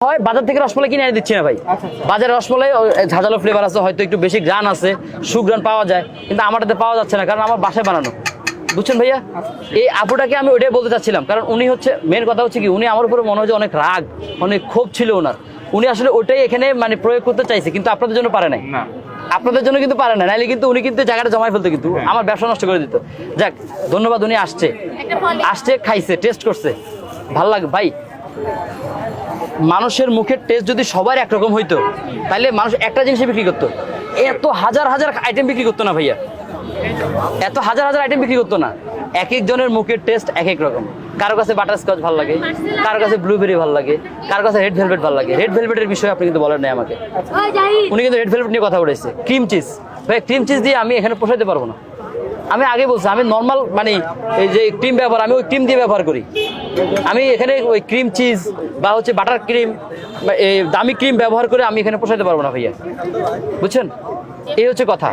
হয় বাজার থেকে রসমালাই কিনে এনে দিচ্ছি না ভাই। বাজারে রসমালাই ঝাঁঝালো ফ্লেভার আছে, হয়তো একটু বেশি গ্রান আছে, সুগ্রান পাওয়া যায়, কিন্তু আমারটাতে পাওয়া যাচ্ছে না, কারণ আমার বাসায় বানানো। বুঝছেন ভাইয়া? এই আপুটাকে আমি ওইটাই বলতে চাচ্ছিলাম, কারণ উনি হচ্ছে মেন কথা হচ্ছে কি, উনি আমার উপরে মনে হয় যে অনেক রাগ, অনেক ক্ষোভ ছিল ওনার। উনি আসলে ওটাই এখানে মানে প্রয়োগ করতে চাইছে, কিন্তু আপনাদের জন্য পারে নাই। আপনাদের জন্য কিন্তু পারে না, নাইলে কিন্তু উনি কিন্তু জায়গাটা জমাই ফেলতো, কিন্তু আমার ব্যবসা নষ্ট করে দিত। যাক, ধন্যবাদ, উনি আসছে, খাইছে, টেস্ট করছে, ভাল লাগে ভাই। মানুষের মুখের টেস্ট যদি সবার একরকম হইতো, তাহলে মানুষ একটা জিনিসে বিক্রি করতো, এত হাজার হাজার আইটেম বিক্রি করতো না ভাইয়া, এত হাজার হাজার আইটেম বিক্রি করতো না। এক একজনের মুখের টেস্ট এক এক রকম। কারো কাছে বাটারস্কচ ভালো লাগে, কারো কাছে ব্লুবেরি ভালো লাগে, কারো কাছে রেড ভেলভেট ভালো লাগে। রেড ভেলভেটের বিষয়ে আপনি কিন্তু বলেন নাই আমাকে, উনি কিন্তু রেড ভেলভেট নিয়ে কথা বলেছে। ক্রিম চিজ, ভাই ক্রিম চিজ দিয়ে আমি এখানে পোষাইতে পারবো না। আমি আগে বলছি, আমি নর্মাল মানে এই যে ক্রিম ব্যবহার, আমি ওই ক্রিম দিয়ে ব্যবহার করি। আমি এখানে ওই ক্রিম চিজ বা হচ্ছে বাটার ক্রিম, এই দামি ক্রিম ব্যবহার করে আমি এখানে পোষাইতে পারবো না ভাইয়া, বুঝছেন? এই হচ্ছে কথা।